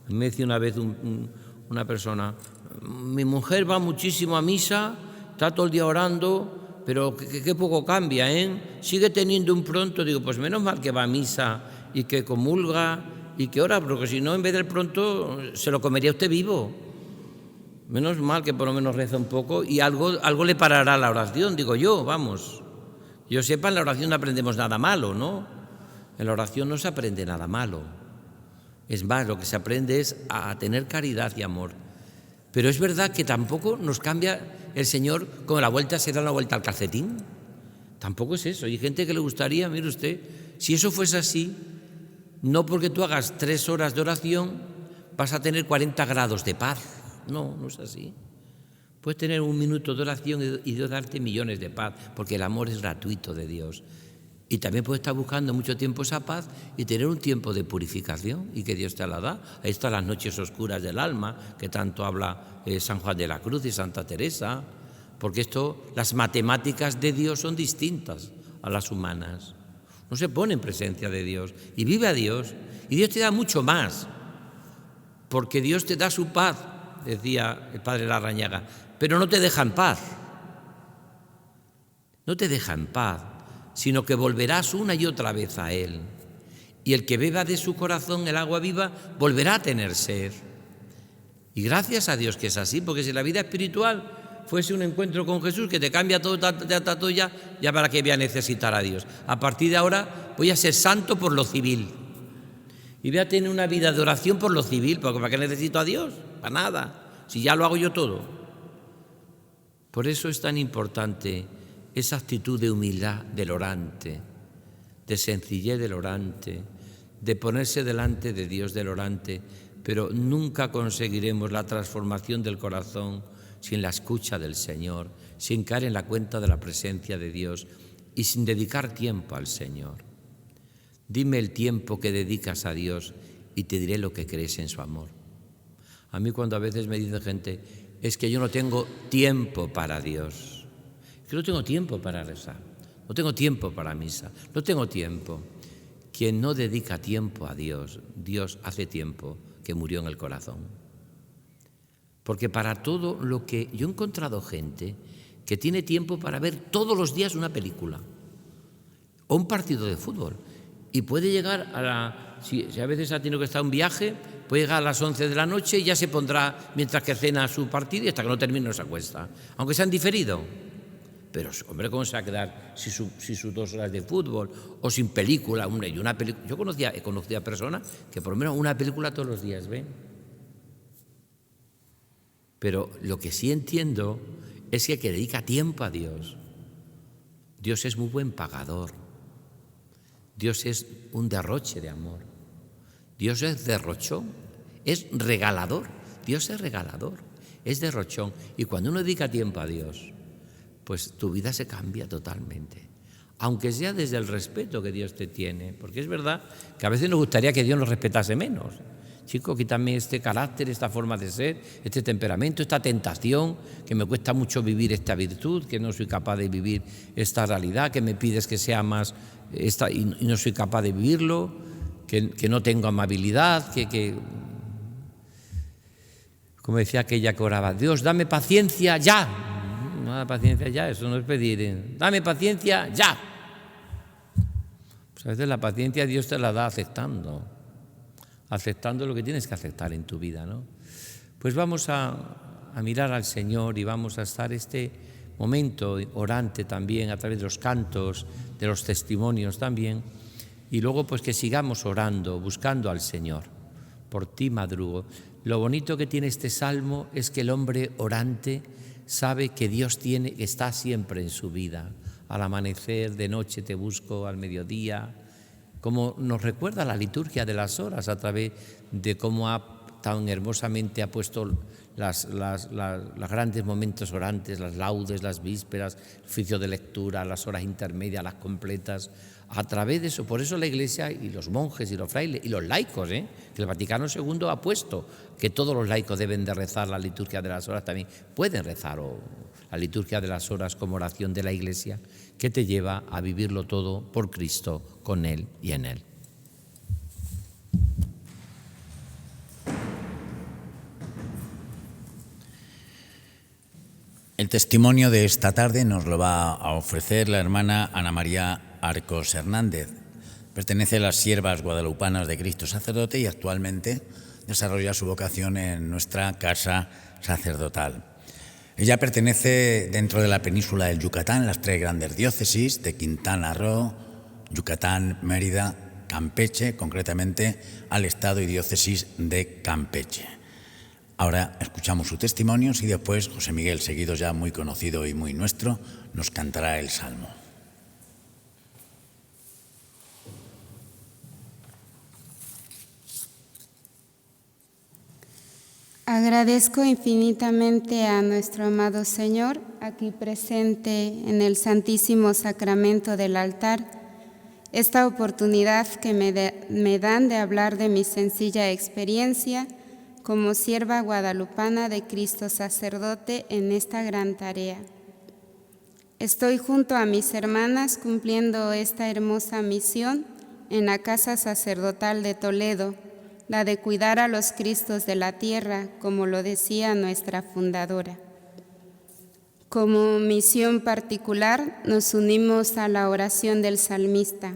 Me decía una vez una persona, mi mujer va muchísimo a misa, está todo el día orando, pero qué poco cambia, ¿eh? Sigue teniendo un pronto. Digo, pues menos mal que va a misa y que comulga y que ora, porque si no, en vez del pronto, se lo comería usted vivo. Menos mal que por lo menos reza un poco y algo le parará la oración, digo yo, vamos. Yo sepa, en la oración no aprendemos nada malo, ¿no? En la oración no se aprende nada malo. Es más, lo que se aprende es a tener caridad y amor. Pero es verdad que tampoco nos cambia el Señor como la vuelta se da una vuelta al calcetín. Tampoco es eso. Hay gente que le gustaría, mire usted, si eso fuese así, no porque tú hagas 3 horas de oración vas a tener 40 grados de paz. No, no es así. Puedes tener 1 minuto de oración y Dios darte millones de paz, porque el amor es gratuito de Dios. Y también puedes estar buscando mucho tiempo esa paz y tener un tiempo de purificación y que Dios te la da. Ahí están las noches oscuras del alma, que tanto habla San Juan de la Cruz y Santa Teresa, porque las matemáticas de Dios son distintas a las humanas. No se pone en presencia de Dios y vive a Dios, y Dios te da mucho más, porque Dios te da su paz, decía el padre Larrañaga, pero no te deja en paz. No te deja en paz, sino que volverás una y otra vez a Él. Y el que beba de su corazón el agua viva volverá a tener sed. Y gracias a Dios que es así, porque si la vida espiritual fuese un encuentro con Jesús que te cambia todo, ya para qué voy a necesitar a Dios. A partir de ahora voy a ser santo por lo civil. Y voy a tener una vida de oración por lo civil, porque ¿para qué necesito a Dios? Para nada, si ya lo hago yo todo. Por eso es tan importante esa actitud de humildad del orante, de sencillez del orante, de ponerse delante de Dios del orante, pero nunca conseguiremos la transformación del corazón sin la escucha del Señor, sin caer en la cuenta de la presencia de Dios y sin dedicar tiempo al Señor. Dime el tiempo que dedicas a Dios y te diré lo que crees en su amor. A mí cuando a veces me dice gente, es que yo no tengo tiempo para Dios. Es que no tengo tiempo para rezar, no tengo tiempo para misa, no tengo tiempo. Quien no dedica tiempo a Dios, Dios hace tiempo que murió en el corazón. Porque para todo lo que... Yo he encontrado gente que tiene tiempo para ver todos los días una película o un partido de fútbol y puede llegar si a veces ha tenido que estar en un viaje, puede llegar a las 11 de la noche y ya se pondrá mientras que cena su partido y hasta que no termine no se acuesta, aunque se han diferido. Pero, hombre, ¿cómo se va a quedar si sus 2 horas de fútbol o sin película? Y una película. Yo he conocido a personas que por lo menos una película todos los días ven. Pero lo que sí entiendo es que dedica tiempo a Dios. Dios es muy buen pagador. Dios es un derroche de amor. Dios es derrochón, es regalador. Dios es regalador, es derrochón. Y cuando uno dedica tiempo a Dios, pues tu vida se cambia totalmente, aunque sea desde el respeto que Dios te tiene, porque es verdad que a veces nos gustaría que Dios nos respetase menos. Chico, quítame este carácter, esta forma de ser, este temperamento, esta tentación, que me cuesta mucho vivir esta virtud, que no soy capaz de vivir esta realidad, que me pides que sea más esta y no soy capaz de vivirlo, que no tengo amabilidad, como decía aquella que oraba, Dios, dame paciencia ya. No da paciencia ya, eso no es pedir. Dame paciencia ya. Pues a veces la paciencia Dios te la da aceptando lo que tienes que aceptar en tu vida, ¿no? Pues vamos a mirar al Señor y vamos a estar este momento orante también a través de los cantos, de los testimonios también, y luego pues que sigamos orando, buscando al Señor. Por ti madrugo. Lo bonito que tiene este salmo es que el hombre orante sabe que Dios está siempre en su vida. Al amanecer, de noche te busco, al mediodía, como nos recuerda la liturgia de las horas a través de cómo tan hermosamente ha puesto los grandes momentos orantes, las laudes, las vísperas, el oficio de lectura, las horas intermedias, las completas. A través de eso, por eso la Iglesia y los monjes y los frailes y los laicos, que el Vaticano II ha puesto que todos los laicos deben de rezar la liturgia de las horas, también pueden rezar la liturgia de las horas como oración de la Iglesia, que te lleva a vivirlo todo por Cristo, con Él y en Él. El testimonio de esta tarde nos lo va a ofrecer la hermana Ana María Arcos Hernández. Pertenece a las Siervas Guadalupanas de Cristo Sacerdote y actualmente desarrolla su vocación en nuestra casa sacerdotal. Ella pertenece dentro de la península del Yucatán, las 3 grandes diócesis de Quintana Roo, Yucatán, Mérida, Campeche, concretamente al estado y diócesis de Campeche. Ahora escuchamos sus testimonios y después José Miguel, seguido ya muy conocido y muy nuestro, nos cantará el salmo. Agradezco infinitamente a nuestro amado Señor, aquí presente en el Santísimo Sacramento del altar, esta oportunidad que me dan de hablar de mi sencilla experiencia como sierva guadalupana de Cristo Sacerdote en esta gran tarea. Estoy junto a mis hermanas cumpliendo esta hermosa misión en la Casa Sacerdotal de Toledo, la de cuidar a los Cristos de la tierra, como lo decía nuestra fundadora. Como misión particular, nos unimos a la oración del salmista.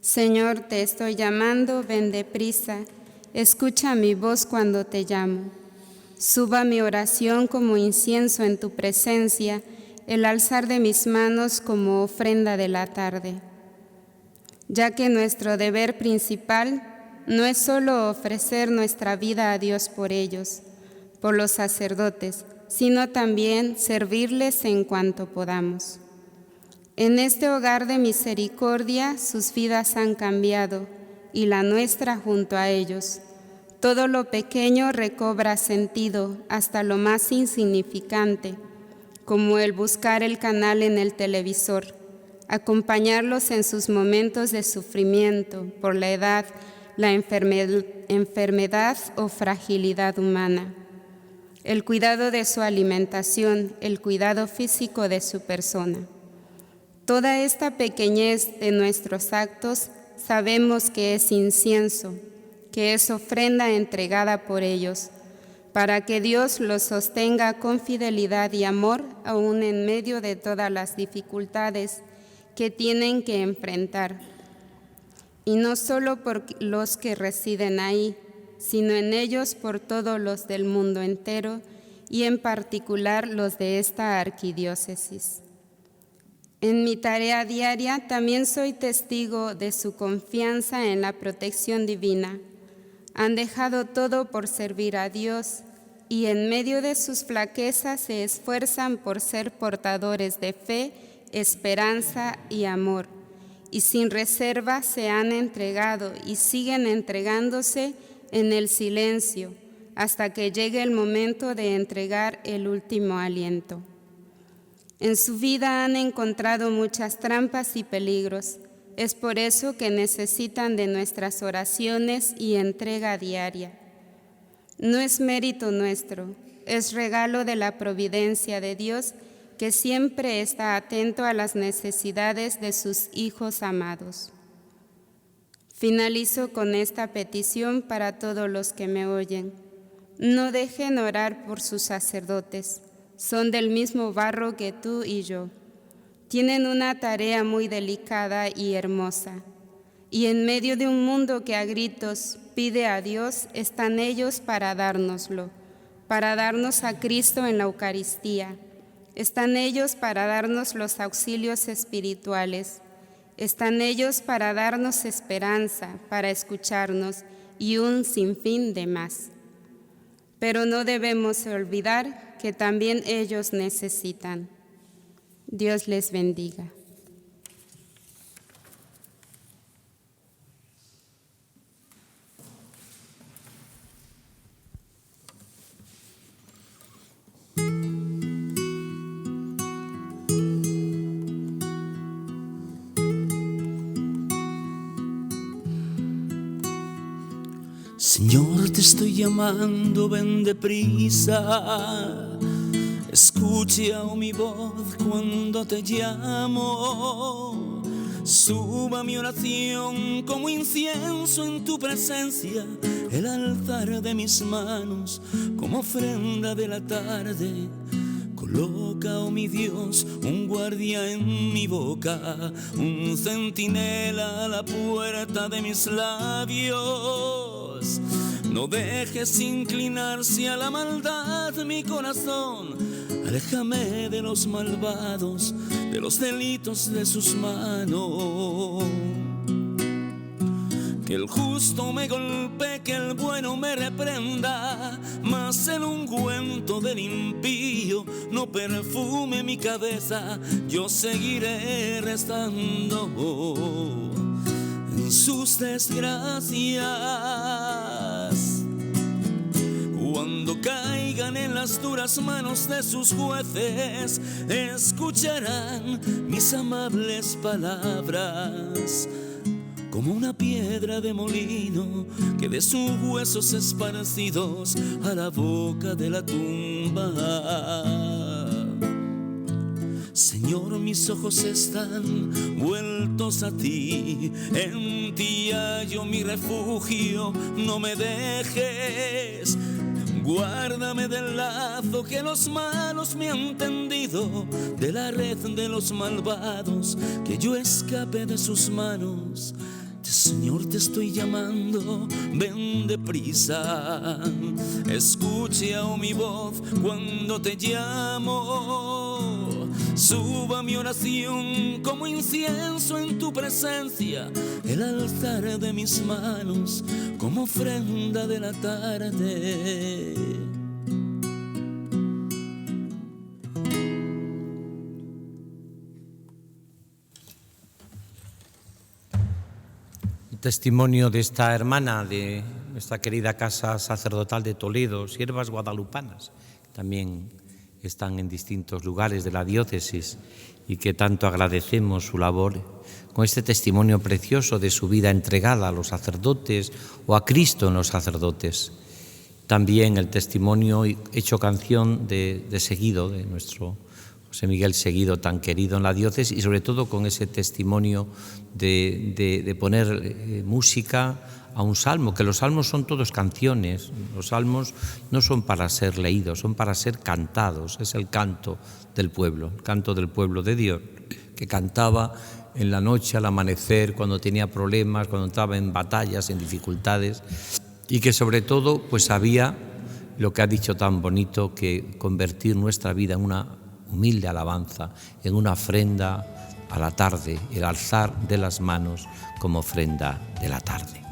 Señor, te estoy llamando, ven deprisa, escucha mi voz cuando te llamo. Suba mi oración como incienso en tu presencia, el alzar de mis manos como ofrenda de la tarde. Ya que nuestro deber principal no es solo ofrecer nuestra vida a Dios por ellos, por los sacerdotes, sino también servirles en cuanto podamos. En este hogar de misericordia sus vidas han cambiado y la nuestra junto a ellos. Todo lo pequeño recobra sentido, hasta lo más insignificante, como el buscar el canal en el televisor, acompañarlos en sus momentos de sufrimiento por la edad, la enfermedad o fragilidad humana, el cuidado de su alimentación, el cuidado físico de su persona. Toda esta pequeñez de nuestros actos sabemos que es incienso, que es ofrenda entregada por ellos, para que Dios los sostenga con fidelidad y amor, aún en medio de todas las dificultades que tienen que enfrentar. Y no solo por los que residen ahí, sino en ellos por todos los del mundo entero y en particular los de esta arquidiócesis. En mi tarea diaria también soy testigo de su confianza en la protección divina. Han dejado todo por servir a Dios y en medio de sus flaquezas se esfuerzan por ser portadores de fe, esperanza y amor. Y sin reserva se han entregado y siguen entregándose en el silencio hasta que llegue el momento de entregar el último aliento. En su vida han encontrado muchas trampas y peligros. Es por eso que necesitan de nuestras oraciones y entrega diaria. No es mérito nuestro, es regalo de la providencia de Dios, que siempre está atento a las necesidades de sus hijos amados. Finalizo con esta petición para todos los que me oyen. No dejen orar por sus sacerdotes, son del mismo barro que tú y yo. Tienen una tarea muy delicada y hermosa, y en medio de un mundo que a gritos pide a Dios, están ellos para dárnoslo, para darnos a Cristo en la Eucaristía, Están ellos para darnos los auxilios espirituales. Están ellos para darnos esperanza, para escucharnos y un sinfín de más. Pero no debemos olvidar que también ellos necesitan. Dios les bendiga. Señor, te estoy llamando, ven deprisa. Escucha mi voz cuando te llamo. Suba mi oración como incienso en tu presencia, el altar de mis manos como ofrenda de la tarde. Coloca, oh mi Dios, un guardia en mi boca, un centinela a la puerta de mis labios. No dejes inclinarse a la maldad mi corazón. Aléjame de los malvados, de los delitos de sus manos. Que el justo me golpee, que el bueno me reprenda, mas el ungüento del impío no perfume mi cabeza. Yo seguiré rezando en sus desgracias. Cuando caigan en las duras manos de sus jueces, escucharán mis amables palabras. Como una piedra de molino que de sus huesos esparcidos a la boca de la tumba. Señor, mis ojos están vueltos a ti, en ti hallo mi refugio, no me dejes. Guárdame del lazo que los malos me han tendido, de la red de los malvados, que yo escape de sus manos. Señor, te estoy llamando, ven deprisa. Escucha, oh mi voz, cuando te llamo. Suba mi oración como incienso en tu presencia, el altar de mis manos como ofrenda de la tarde. Testimonio de esta hermana de nuestra querida Casa Sacerdotal de Toledo, Siervas Guadalupanas, también están en distintos lugares de la diócesis y que tanto agradecemos su labor, con este testimonio precioso de su vida entregada a los sacerdotes o a Cristo en los sacerdotes. También el testimonio hecho canción de Seguido, de nuestro José Miguel Seguido, tan querido en la diócesis, y sobre todo con ese testimonio de poner música a un salmo, que los salmos son todos canciones. Los salmos no son para ser leídos, son para ser cantados. Es el canto del pueblo de Dios, que cantaba en la noche, al amanecer, cuando tenía problemas, cuando estaba en batallas, en dificultades, y que sobre todo pues sabía lo que ha dicho tan bonito, que convertir nuestra vida en una humilde alabanza, en una ofrenda a la tarde, el alzar de las manos como ofrenda de la tarde.